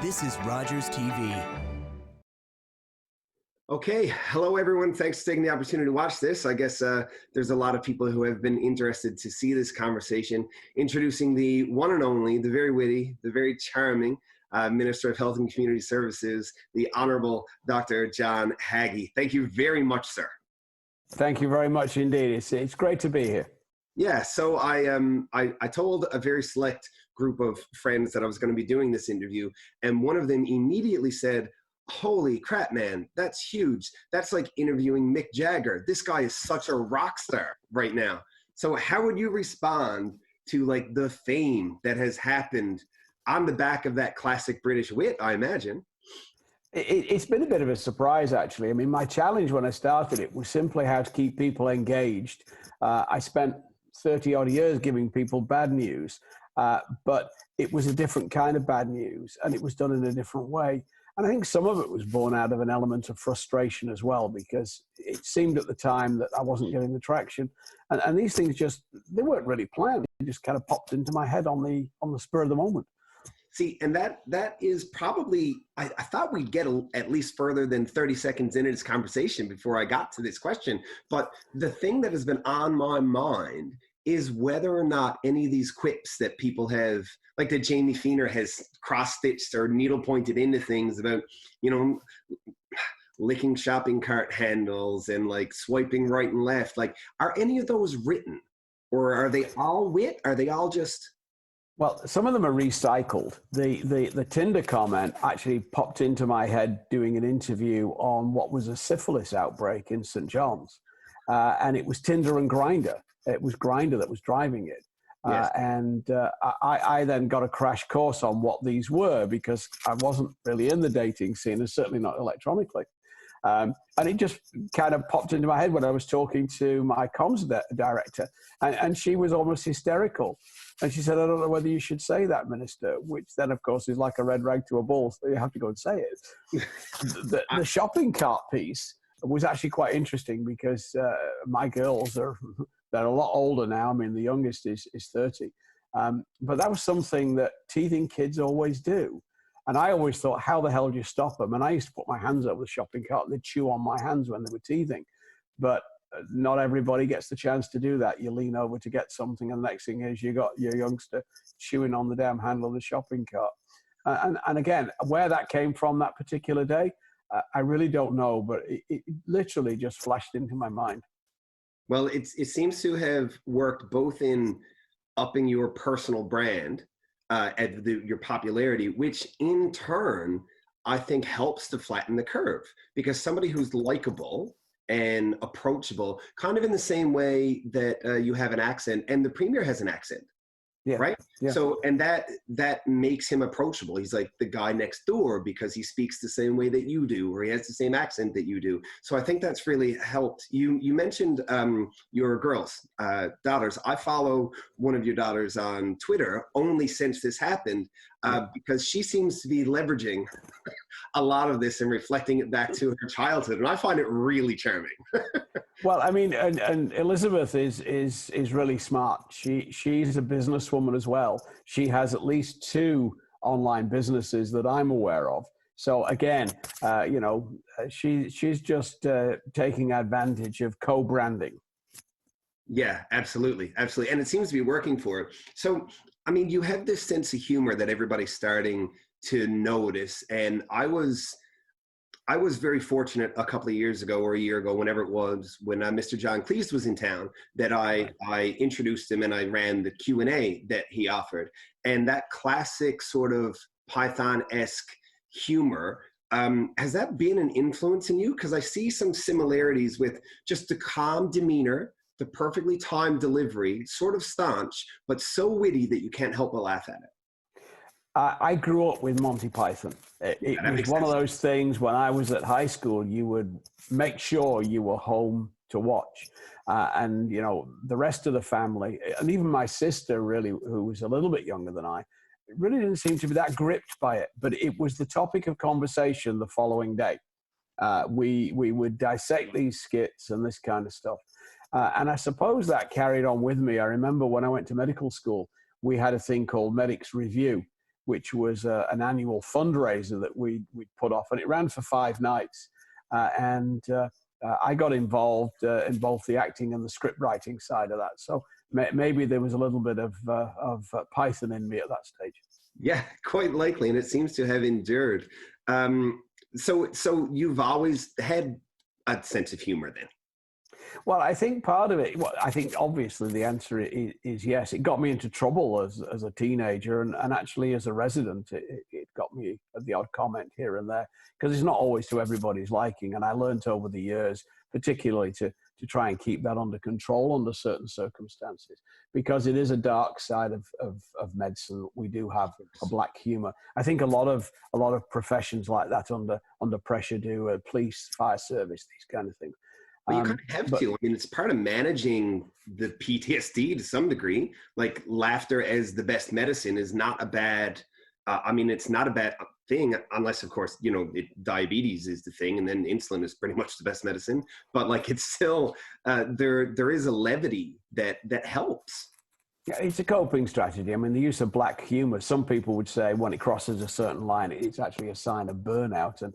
This is Rogers TV. Okay, hello everyone. Thanks for taking the opportunity to watch this. I guess there's a lot of people who have been interested to see this conversation. Introducing the one and only, the very witty, the very charming Minister of Health and Community Services, the Honorable Dr. John Haggie. Thank you very much, sir. Thank you very much indeed. It's great to be here. Yeah, so I told a very select group of friends that I was going to be doing this interview, and one of them immediately said, "Holy crap, man, that's huge. That's like interviewing Mick Jagger. This guy is such a rock star right now." So how would you respond to like the fame that has happened on the back of that classic British wit, I imagine? It's been a bit of a surprise, actually. I mean, my challenge when I started it was simply how to keep people engaged. I spent 30 odd years giving people bad news, but it was a different kind of bad news, and it was done in a different way. And I think some of it was born out of an element of frustration as well, because it seemed at the time that I wasn't getting the traction. And these things they weren't really planned. They just kind of popped into my head on the spur of the moment. See, and that is probably, I thought we'd get at least further than 30 seconds into this conversation before I got to this question. But the thing that has been on my mind is whether or not any of these quips that people have, like that Jamie Feener has cross-stitched or needle-pointed into things about, you know, licking shopping cart handles and like swiping right and left, like, are any of those written? Or are they all wit? Are they all just... Well, some of them are recycled. The Tinder comment actually popped into my head doing an interview on what was a syphilis outbreak in St. John's. And it was Tinder and Grindr. It was Grindr that was driving it. Yes. I then got a crash course on what these were, because I wasn't really in the dating scene, and certainly not electronically. And it just kind of popped into my head when I was talking to my comms director, and she was almost hysterical. And she said, "I don't know whether you should say that, Minister," which then, of course, is like a red rag to a bull, so you have to go and say it. The shopping cart piece was actually quite interesting, because my girls they're a lot older now. I mean, the youngest is 30. But that was something that teething kids always do. And I always thought, how the hell do you stop them? And I used to put my hands over the shopping cart, and they'd chew on my hands when they were teething. But not everybody gets the chance to do that. You lean over to get something, and the next thing is you got your youngster chewing on the damn handle of the shopping cart. And again, where that came from that particular day, I really don't know, but it literally just flashed into my mind. Well, it seems to have worked both in upping your personal brand, your popularity, which in turn, I think helps to flatten the curve, because somebody who's likable and approachable, kind of in the same way that you have an accent and the Premier has an accent. Yeah. Right. Yeah. So, and that makes him approachable. He's like the guy next door because he speaks the same way that you do, or he has the same accent that you do. So I think that's really helped. You mentioned your girls, daughters. I follow one of your daughters on Twitter only since this happened, because she seems to be leveraging a lot of this and reflecting it back to her childhood, and I find it really charming. Well, I mean, and Elizabeth is really smart. She's a businesswoman as well. She has at least 2 online businesses that I'm aware of. So again, she's just taking advantage of co-branding. Yeah, absolutely, absolutely, and it seems to be working for her. So, I mean, you have this sense of humor that everybody's starting to notice, and I was very fortunate a couple of years ago, or a year ago, whenever it was, when Mr. John Cleese was in town, that I introduced him and I ran the Q&A that he offered. And that classic sort of Python-esque humor, has that been an influence in you? Because I see some similarities with just the calm demeanor, the perfectly timed delivery, sort of staunch, but so witty that you can't help but laugh at it. I grew up with Monty Python. It was one of those things when I was at high school, you would make sure you were home to watch. And, you know, the rest of the family, and even my sister really, who was a little bit younger than I, really didn't seem to be that gripped by it. But it was the topic of conversation the following day. We would dissect these skits and this kind of stuff. And I suppose that carried on with me. I remember when I went to medical school, we had a thing called Medics Review, which was an annual fundraiser that we'd put off, and it ran for 5 nights. I got involved in both the acting and the script writing side of that. So maybe there was a little bit of Python in me at that stage. Yeah, quite likely, and it seems to have endured. So you've always had a sense of humor then? Well, I think part of it, I think obviously the answer is yes. It got me into trouble as a teenager, and actually as a resident, it got me the odd comment here and there, because it's not always to everybody's liking. And I learned over the years, particularly to try and keep that under control under certain circumstances, because it is a dark side of medicine. We do have a black humor. I think a lot of professions like that under pressure do, police, fire service, these kind of things. Well, you kind of have to. I mean, it's part of managing the PTSD to some degree. Like, laughter as the best medicine is not a bad. It's not a bad thing, unless, of course, diabetes is the thing, and then insulin is pretty much the best medicine. But like, it's still there is a levity that helps. Yeah, it's a coping strategy. I mean, the use of black humor, some people would say when it crosses a certain line, it's actually a sign of burnout. And,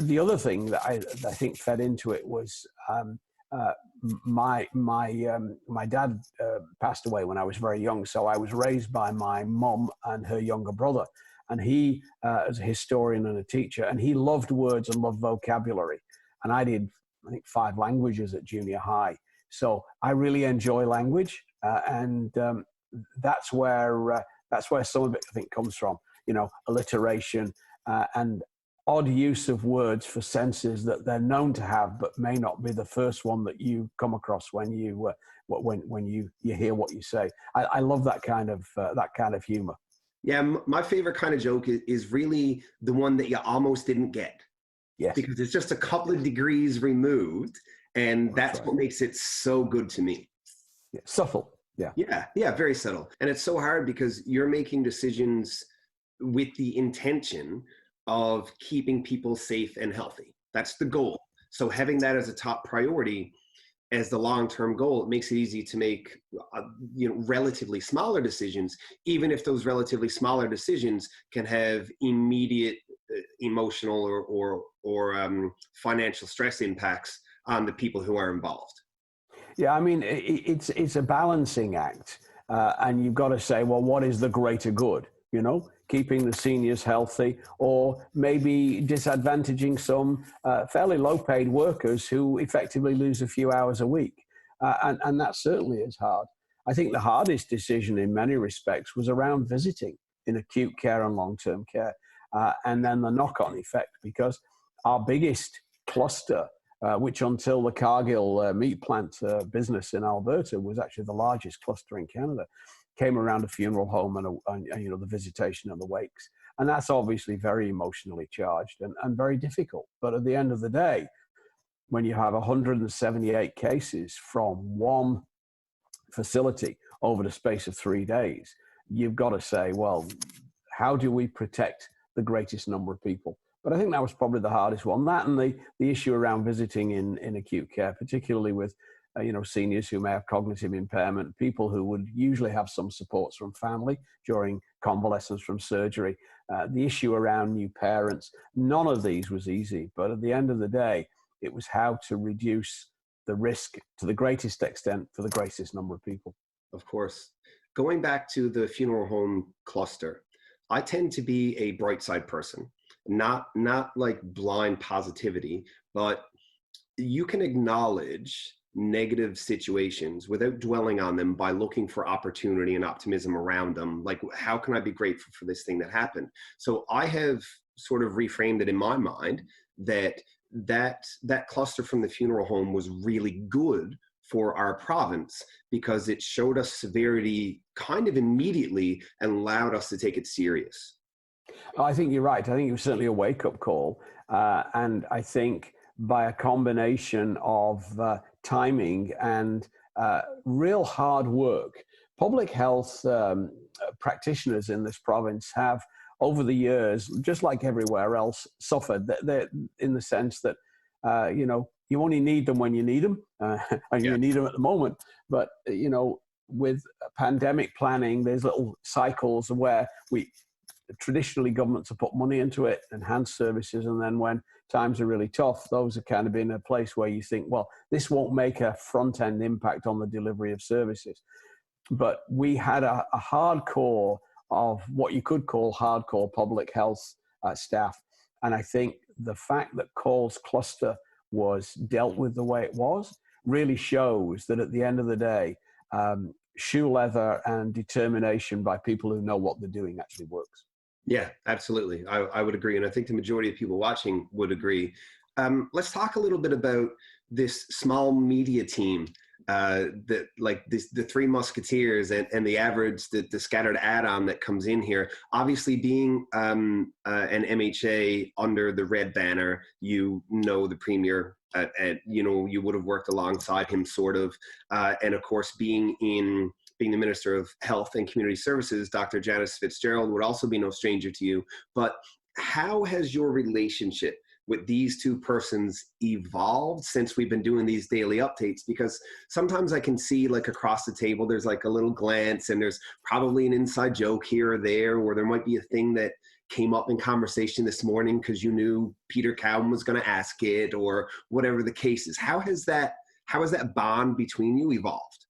the other thing that I think fed into it was my dad passed away when I was very young. So I was raised by my mom and her younger brother. And he is a historian and a teacher, and he loved words and loved vocabulary. And I did, I think, 5 languages at junior high. So I really enjoy language. And that's where some of it, I think, comes from, alliteration and odd use of words for senses that they're known to have, but may not be the first one that you come across when you hear what you say. I love that kind of humor. Yeah, my favorite kind of joke is really the one that you almost didn't get. Yes, because it's just a couple of degrees removed, and that's what makes it so good to me. Yeah, subtle. Yeah, very subtle. And it's so hard because you're making decisions with the intention of keeping people safe and healthy. That's the goal. So having that as a top priority, as the long-term goal, it makes it easy to make relatively smaller decisions, even if those relatively smaller decisions can have immediate emotional or financial stress impacts on the people who are involved. Yeah, I mean, it's a balancing act, and you've got to say, well, what is the greater good? Keeping the seniors healthy, or maybe disadvantaging some fairly low-paid workers who effectively lose a few hours a week, and that certainly is hard. I think the hardest decision in many respects was around visiting in acute care and long-term care, and then the knock-on effect, because our biggest cluster, which until the Cargill meat plant business in Alberta was actually the largest cluster in Canada, came around a funeral home and the visitation and the wakes. And that's obviously very emotionally charged and very difficult. But at the end of the day, when you have 178 cases from one facility over the space of 3 days, you've got to say, well, how do we protect the greatest number of people? But I think that was probably the hardest one. That and the issue around visiting in acute care, particularly with seniors who may have cognitive impairment, people who would usually have some supports from family during convalescence from surgery, the issue around new parents. None of these was easy, but at the end of the day, it was how to reduce the risk to the greatest extent for the greatest number of people. Of course. Going back to the funeral home cluster, I tend to be a bright side person, not like blind positivity, but you can acknowledge negative situations without dwelling on them by looking for opportunity and optimism around them. Like, how can I be grateful for this thing that happened? So I have sort of reframed it in my mind that cluster from the funeral home was really good for our province because it showed us severity kind of immediately and allowed us to take it serious. I think you're right. I think it was certainly a wake-up call. And I think by a combination of timing and real hard work, public health practitioners in this province have, over the years, just like everywhere else, suffered. They're in the sense that, you only need them when you need them, and you need them at the moment. But, with pandemic planning, there's little cycles where traditionally governments have put money into it, enhanced services, and then when times are really tough, those are kind of in a place where you think, well, this won't make a front-end impact on the delivery of services. But we had a hardcore of what you could call hardcore public health staff. And I think the fact that Cole's cluster was dealt with the way it was really shows that at the end of the day, shoe leather and determination by people who know what they're doing actually works. Yeah, absolutely. I would agree. And I think the majority of people watching would agree. Let's talk a little bit about this small media team, the Three Musketeers and the average, the scattered add-on that comes in here. Obviously, being an MHA under the red banner, you know the premier, and you would have worked alongside him, sort of, and of course, being the Minister of Health and Community Services, Dr. Janice Fitzgerald, would also be no stranger to you. But how has your relationship with these two persons evolved since we've been doing these daily updates? Because sometimes I can see, like, across the table, there's like a little glance and there's probably an inside joke here or there, or there might be a thing that came up in conversation this morning because you knew Peter Cowan was going to ask it, or whatever the case is. How has that bond between you evolved?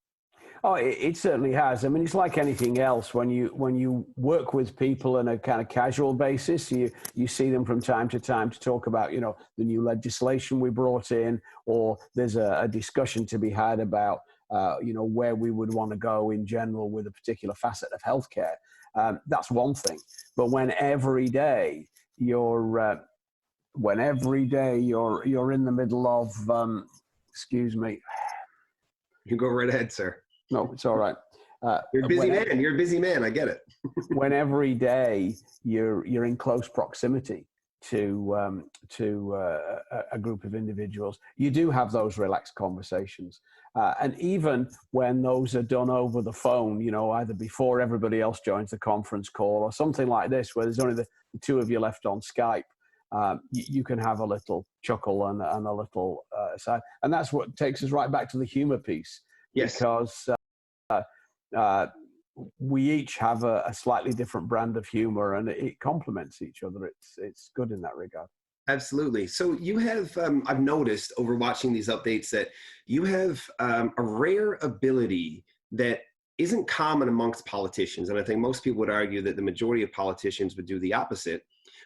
Oh, it certainly has. I mean, it's like anything else. When you work with people on a kind of casual basis, you see them from time to time to talk about, the new legislation we brought in, or there's a discussion to be had about, where we would want to go in general with a particular facet of healthcare. That's one thing. But when every day you're in the middle of, excuse me. You go right ahead, sir. No, it's all right. You're a busy man. You're a busy man. I get it. When every day you're in close proximity to a group of individuals, you do have those relaxed conversations. And even when those are done over the phone, either before everybody else joins the conference call or something like this, where there's only the two of you left on Skype, you can have a little chuckle and a little aside. And that's what takes us right back to the humor piece. Yes. Because we each have a slightly different brand of humor, and it complements each other. It's good in that regard. Absolutely. So you have, I've noticed over watching these updates that you have a rare ability that isn't common amongst politicians. And I think most people would argue that the majority of politicians would do the opposite.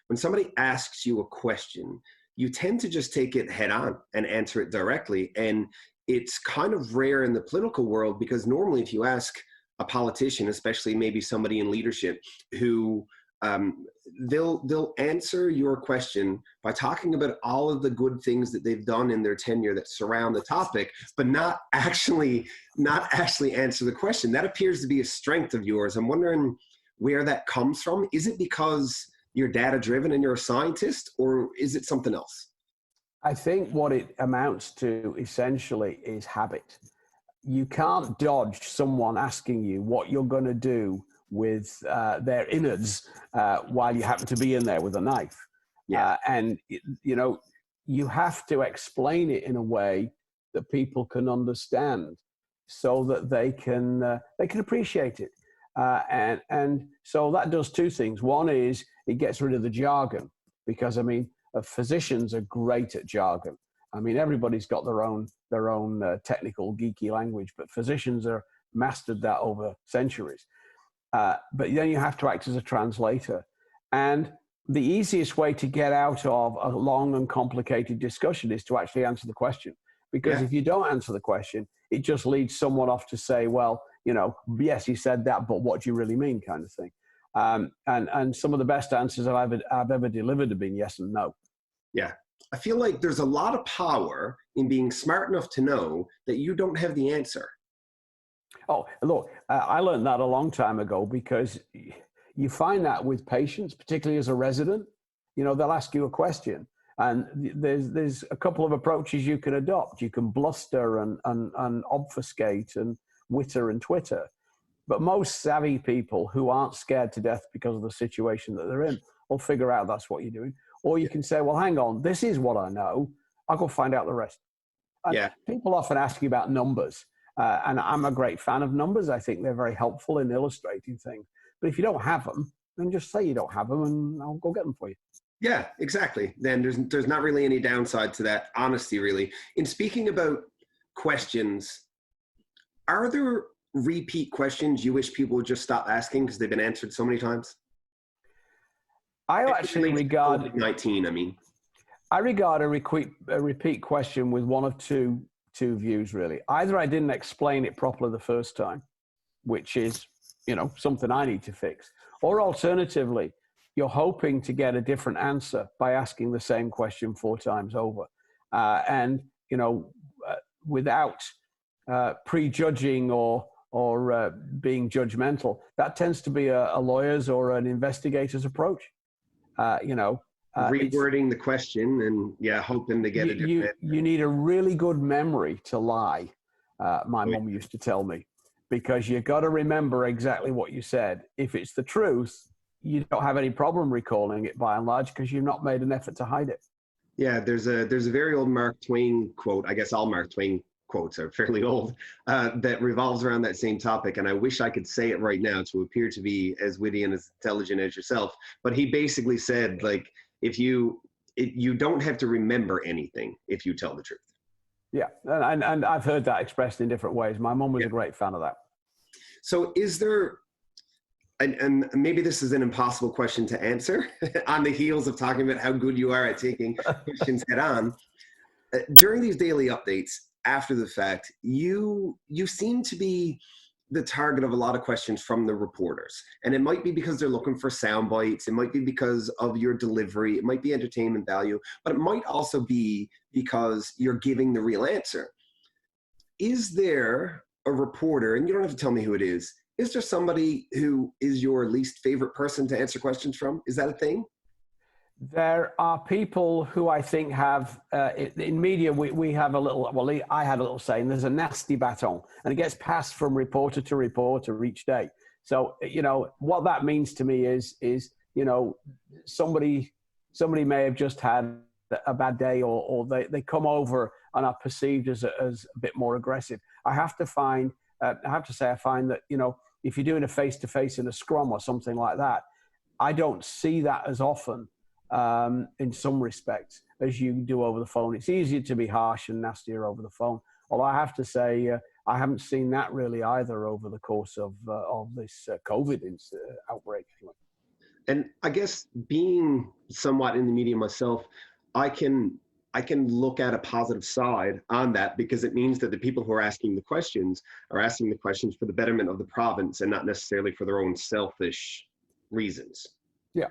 When somebody asks you a question, you tend to just take it head on and answer it directly. And it's kind of rare in the political world, because normally if you ask a politician, especially maybe somebody in leadership, who they'll answer your question by talking about all of the good things that they've done in their tenure that surround the topic, but not actually answer the question. That appears to be a strength of yours. I'm wondering where that comes from. Is it because you're data driven and you're a scientist, or is it something else? I think what it amounts to essentially is habit. You can't dodge someone asking you what you're going to do with their innards while you happen to be in there with a knife. Yeah. And, you have to explain it in a way that people can understand so that they can appreciate it. And so that does two things. One is it gets rid of the jargon, because, physicians are great at jargon. Everybody's got their own technical geeky language, but physicians are mastered that over centuries. But then you have to act as a translator. And the easiest way to get out of a long and complicated discussion is to actually answer the question. Because if you don't answer the question, it just leads someone off to say, well, yes, you said that, but what do you really mean, kind of thing. And some of the best answers I've ever delivered have been yes and no. Yeah. I feel like there's a lot of power in being smart enough to know that you don't have the answer. Oh, look, I learned that a long time ago, because you find that with patients, particularly as a resident, they'll ask you a question, and there's a couple of approaches you can adopt. You can bluster and obfuscate and witter and twitter. But most savvy people who aren't scared to death because of the situation that they're in will figure out that's what you're doing. Or you can say, well, hang on, this is what I know. I'll go find out the rest. And people often ask you about numbers. And I'm a great fan of numbers. I think they're very helpful in illustrating things. But if you don't have them, then just say you don't have them and I'll go get them for you. Yeah, exactly. Then there's not really any downside to that honesty, really. In speaking about questions, are there repeat questions you wish people would just stop asking because they've been answered so many times? I actually regard COVID-19, I mean. I regard a repeat question with one of two views, really. Either I didn't explain it properly the first time, which is, something I need to fix. Or alternatively, you're hoping to get a different answer by asking the same question 4 times over. Without prejudging or being judgmental, that tends to be a lawyer's or an investigator's approach. Rewording the question and hoping to get a different answer. You need a really good memory to lie. My mom used to tell me, because you got to remember exactly what you said. If it's the truth, you don't have any problem recalling it by and large because you've not made an effort to hide it. Yeah, there's a very old Mark Twain quote. I guess all Mark Twain quotes are fairly old, that revolves around that same topic. And I wish I could say it right now to appear to be as witty and as intelligent as yourself. But he basically said, like, if you don't have to remember anything if you tell the truth. Yeah, and I've heard that expressed in different ways. My mom was a great fan of that. So is there, and maybe this is an impossible question to answer on the heels of talking about how good you are at taking questions head on. During these daily updates, after the fact, you seem to be the target of a lot of questions from the reporters. And it might be because they're looking for sound bites. It might be because of your delivery. It might be entertainment value, but it might also be because you're giving the real answer. Is there a reporter, and you don't have to tell me who it is there somebody who is your least favorite person to answer questions from? Is that a thing? There are people who I think have, in media, we have a little, well, I had a little saying, there's a nasty baton, and it gets passed from reporter to reporter each day. So, what that means to me is somebody may have just had a bad day, or they come over and are perceived as a bit more aggressive. I have to say, I find that, if you're doing a face-to-face in a scrum or something like that, I don't see that as often in some respects as you do over the phone. It's easier to be harsh and nastier over the phone. Although I have to say, I haven't seen that really either over the course of this COVID outbreak. And I guess being somewhat in the media myself, I can look at a positive side on that, because it means that the people who are asking the questions are asking the questions for the betterment of the province and not necessarily for their own selfish reasons. Yeah.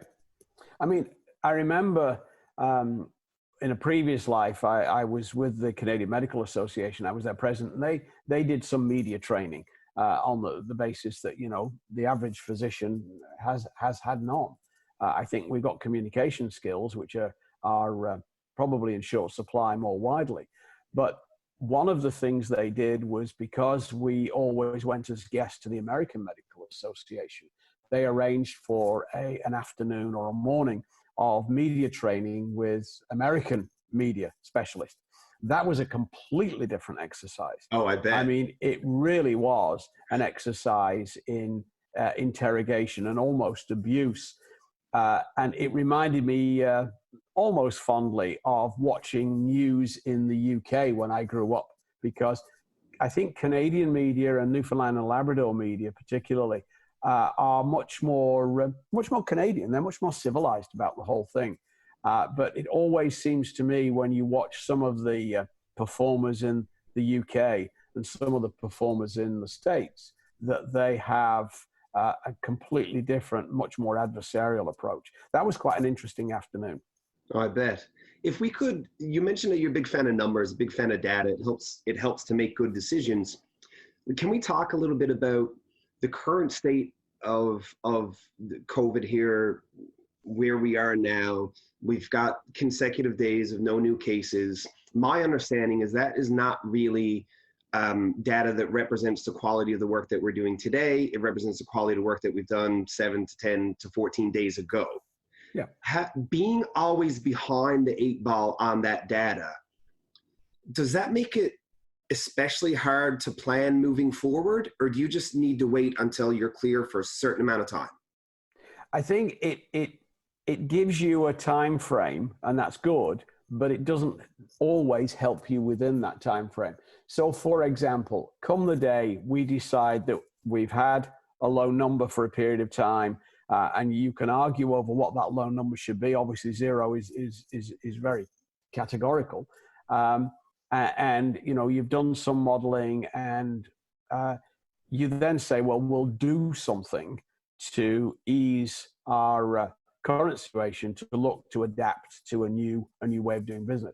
I mean, I remember in a previous life, I was with the Canadian Medical Association. I was their president, and they did some media training on the basis that, the average physician has had none. I think we've got communication skills, which are probably in short supply more widely. But one of the things they did was, because we always went as guests to the American Medical Association, they arranged for an afternoon or a morning of media training with American media specialists. That was a completely different exercise. Oh, I bet. I mean, it really was an exercise in interrogation and almost abuse. And it reminded me almost fondly of watching news in the UK when I grew up, because I think Canadian media and Newfoundland and Labrador media particularly are much more Canadian. They're much more civilized about the whole thing. But it always seems to me, when you watch some of the performers in the UK and some of the performers in the States, that they have a completely different, much more adversarial approach. That was quite an interesting afternoon. Oh, I bet. If we could, you mentioned that you're a big fan of numbers, a big fan of data. It helps to make good decisions. Can we talk a little bit about the current state of COVID here, where we are now? We've got consecutive days of no new cases. My understanding is that is not really data that represents the quality of the work that we're doing today. It represents the quality of the work that we've done 7 to 10 to 14 days ago. Yeah. Being always behind the 8 ball on that data, does that make it especially hard to plan moving forward, or do you just need to wait until you're clear for a certain amount of time? I think it gives you a time frame, and that's good, but it doesn't always help you within that time frame. So, for example, come the day we decide that we've had a low number for a period of time, and you can argue over what that low number should be. Obviously, zero is very categorical, and you've done some modeling, and you then say, well, we'll do something to ease our current situation, to look to adapt to a new way of doing business.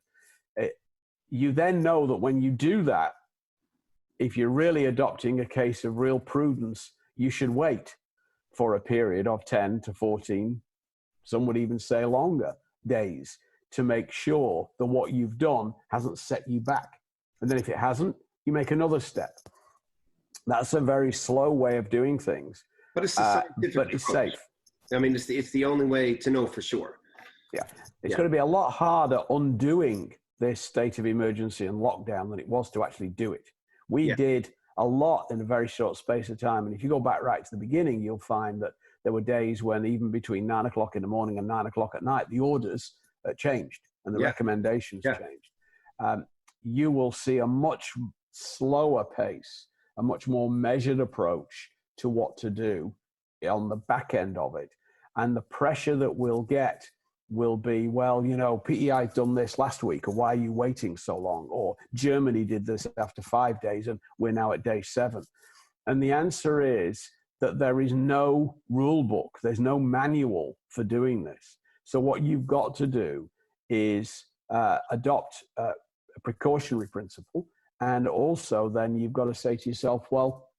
You then know that when you do that, if you're really adopting a case of real prudence, you should wait for a period of 10 to 14, some would even say longer, days, to make sure that what you've done hasn't set you back. And then if it hasn't, you make another step. That's a very slow way of doing things. But it's a scientific but it's approach. safe. I mean, it's the only way to know for sure. Yeah. It's going to be a lot harder undoing this state of emergency and lockdown than it was to actually do it. We did a lot in a very short space of time. And if you go back right to the beginning, you'll find that there were days when even between 9 o'clock in the morning and 9 o'clock at night, the orders changed and the recommendations changed. You will see a much slower pace, a much more measured approach to what to do on the back end of it. And the pressure that we'll get will be, well, PEI's done this last week, or why are you waiting so long? Or Germany did this after 5 days and we're now at day 7. And the answer is that there is no rule book. There's no manual for doing this. So what you've got to do is adopt a precautionary principle. And also then you've got to say to yourself, well,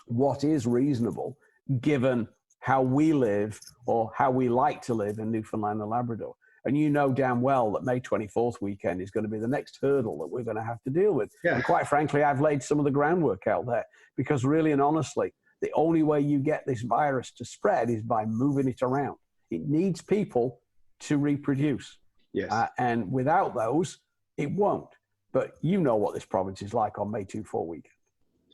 what is reasonable given how we live or how we like to live in Newfoundland and Labrador? And you know damn well that May 24th weekend is going to be the next hurdle that we're going to have to deal with. And quite frankly, I've laid some of the groundwork out there, because really and honestly, the only way you get this virus to spread is by moving it around. It needs people to reproduce. Yes. And without those, it won't. But you know what this province is like on May 24 weekend.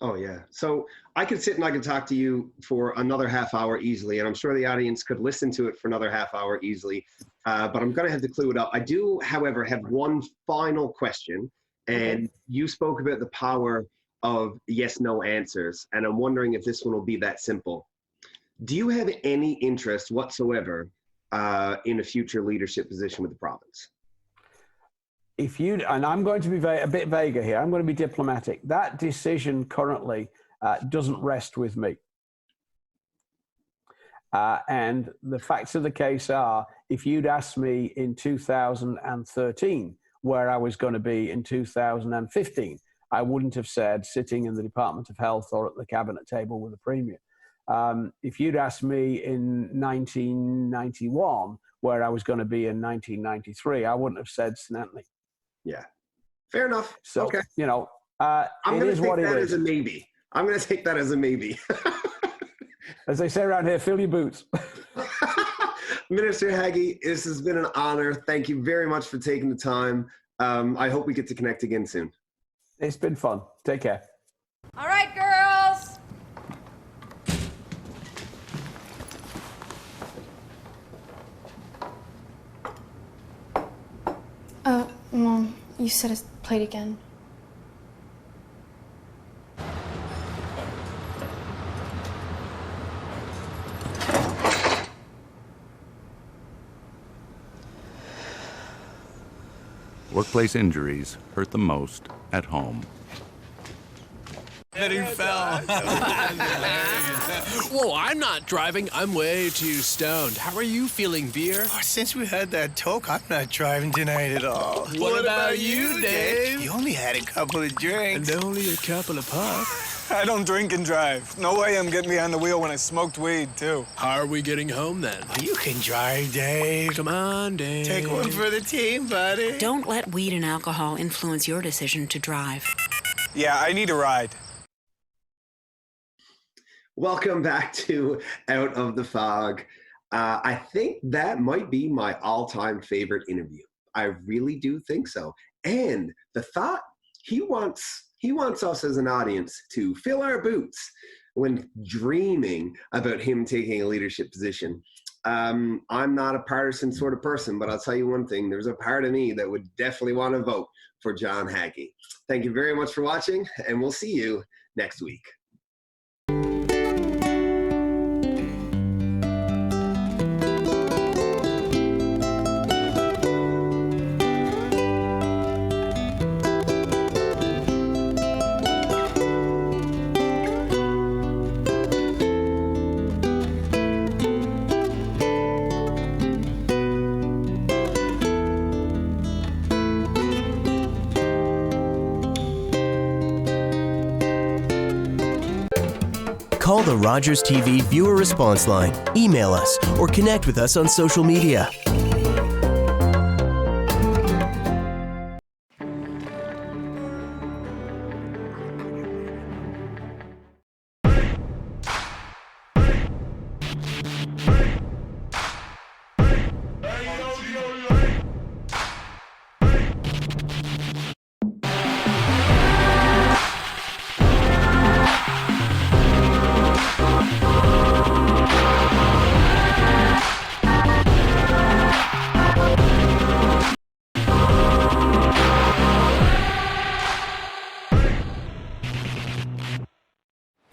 Oh, yeah. So I could sit and I could talk to you for another half hour easily, and I'm sure the audience could listen to it for another half hour easily, but I'm going to have to clue it up. I do, however, have one final question, and you spoke about the power of yes-no answers, and I'm wondering if this one will be that simple. Do you have any interest whatsoever in a future leadership position with the province? And I'm going to be a bit vaguer here, I'm going to be diplomatic. That decision currently doesn't rest with me. And the facts of the case are, if you'd asked me in 2013 where I was going to be in 2015, I wouldn't have said sitting in the Department of Health or at the cabinet table with a premier. If you'd asked me in 1991 where I was going to be in 1993, I wouldn't have said Snantley. Yeah, fair enough. So, okay. I'm going to take that as a maybe. I'm going to take that as a maybe. As they say around here, fill your boots. Minister Haggie, this has been an honor. Thank you very much for taking the time. I hope we get to connect again soon. It's been fun. Take care. All right, girls. Mom, you said it's played again. Workplace injuries hurt the most at home. And he fell. Whoa, I'm not driving. I'm way too stoned. How are you feeling, Beer? Oh, since we had that talk, I'm not driving tonight at all. What about you, Dave? You only had a couple of drinks. And only a couple of puffs. I don't drink and drive. No way I'm getting behind the wheel when I smoked weed, too. How are we getting home, then? Oh, you can drive, Dave. Come on, Dave. Take one for the team, buddy. Don't let weed and alcohol influence your decision to drive. Yeah, I need a ride. Welcome back to Out of the Fog. I think that might be my all-time favorite interview. I really do think so. And the thought, he wants he wants us as an audience to fill our boots when dreaming about him taking a leadership position. I'm not a partisan sort of person, but I'll tell you one thing, there's a part of me that would definitely want to vote for John Haggie. Thank you very much for watching, and we'll see you next week. Call the Rogers TV viewer response line, email us, or connect with us on social media.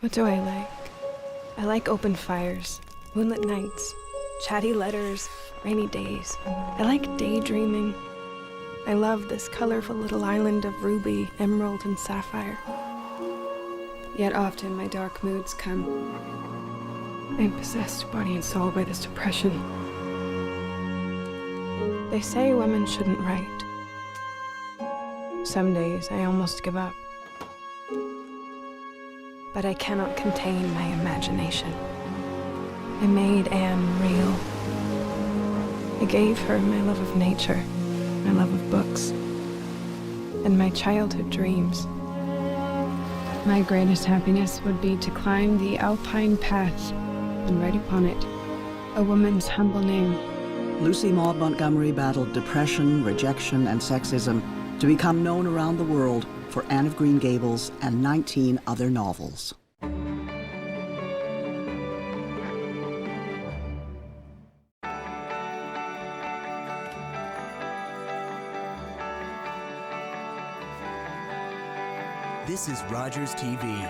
What do I like? I like open fires, moonlit nights, chatty letters, rainy days. I like daydreaming. I love this colorful little island of ruby, emerald, and sapphire. Yet often my dark moods come. I'm possessed body and soul by this depression. They say women shouldn't write. Some days I almost give up. But I cannot contain my imagination. I made Anne real. I gave her my love of nature, my love of books, and my childhood dreams. My greatest happiness would be to climb the alpine path and write upon it a woman's humble name. Lucy Maud Montgomery battled depression, rejection, and sexism to become known around the world for Anne of Green Gables and 19 other novels. This is Rogers TV.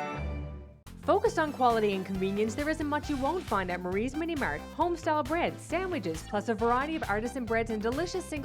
Focused on quality and convenience, there isn't much you won't find at Marie's Mini Mart. Home-style breads, sandwiches, plus a variety of artisan breads and delicious single